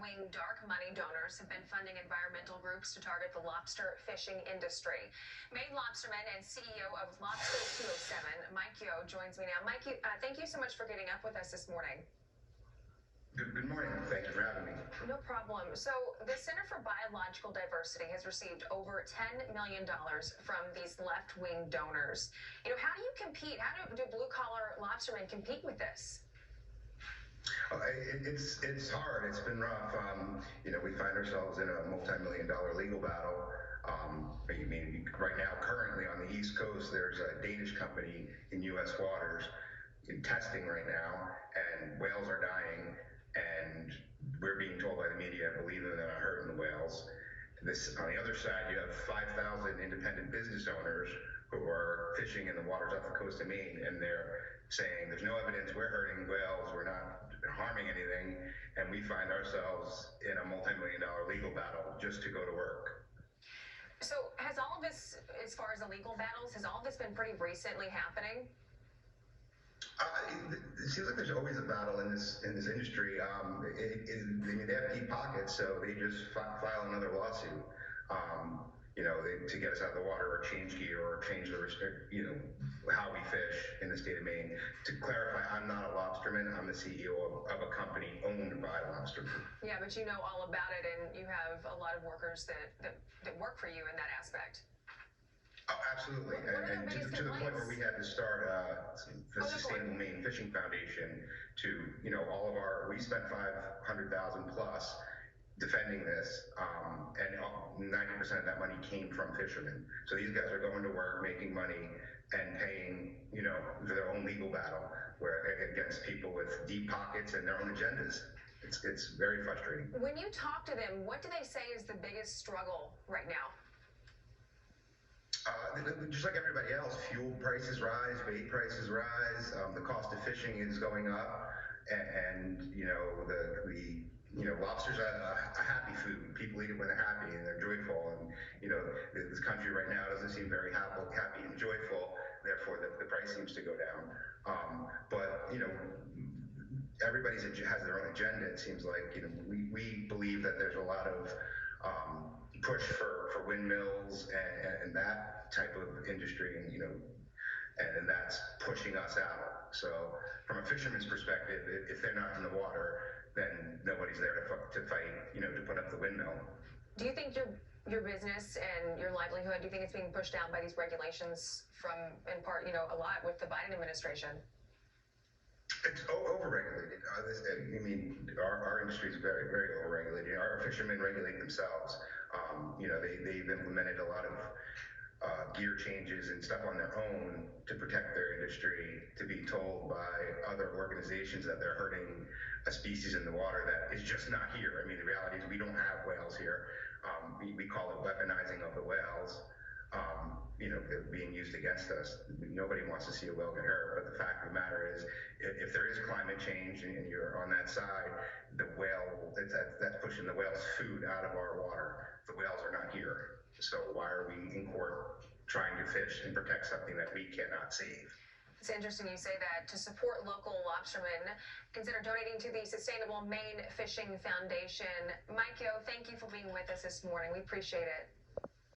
left-wing dark money donors have been funding environmental groups to target the lobster fishing industry. Maine lobsterman and CEO of Whales.10, Mike Yo, joins me now. Mike, thank you so much for getting up with us this morning. Good morning. Thank you for having me. No problem. So the Center for Biological Diversity has received over $10 million from these left-wing donors. How do you compete? How do blue-collar lobstermen compete with this? It's hard. It's been rough. We find ourselves in a multi-million-dollar legal battle. Right now, currently on the East Coast, there's a Danish company in U.S. waters in testing right now, and whales are dying. And we're being told by the media, believe them, they're not hurting the whales. On the other side, you have 5,000 independent business owners who are fishing in the waters off the coast of Maine, and they're saying there's no evidence we're hurting whales, we're not harming anything, and we find ourselves in a multi-million-dollar legal battle just to go to work. So has all of this, as far as the legal battles, has all of this been pretty recently happening? It seems like there's always a battle in this industry. They have deep pockets, so they just file another lawsuit. To get us out of the water, or change gear, or change how we fish in the state of Maine. To clarify, I'm not a lobsterman. I'm the CEO of a company owned by lobstermen. Yeah, but you know all about it, and you have a lot of workers that work for you in that aspect. Oh, absolutely. And to the point where we had to start the Sustainable Maine Fishing Foundation to, we spent $500,000 plus defending this, and 90% of that money came from fishermen. So these guys are going to work, making money, and paying, their own legal battle against people with deep pockets and their own agendas. It's very frustrating. When you talk to them, what do they say is the biggest struggle right now? Just like everybody else, fuel prices rise, bait prices rise, the cost of fishing is going up, and lobster's a happy food. People eat it when they're happy and they're joyful, and this country right now doesn't seem very happy and joyful. Therefore, the price seems to go down. But everybody has their own agenda. It seems like we believe that there's a lot of push for windmills and that type of industry, and that's pushing us out. So from a fisherman's perspective, if they're not in the water, then nobody's there to fight, to put up the windmill. Do you think your business and your livelihood, do you think it's being pushed down by these regulations from, in part, a lot with the Biden administration? It's overregulated. Our industry is very, very overregulated. Our fishermen regulate themselves. They've implemented a lot of gear changes and stuff on their own to protect their industry, to be told by other organizations that they're hurting a species in the water that is just not here. The reality is we don't have whales here. We call it weaponizing of the whales. They're being used against us. Nobody wants to see a whale get hurt, but the fact of the matter is, if there is climate change and you're on that side, the whale, that's pushing the whale's food out of our water. The whales are not here. So why are we in court trying to fish and protect something that we cannot save? It's interesting you say that. To support local lobstermen, consider donating to the Sustainable Maine Fishing Foundation. Mike Yo, thank you for being with us this morning. We appreciate it.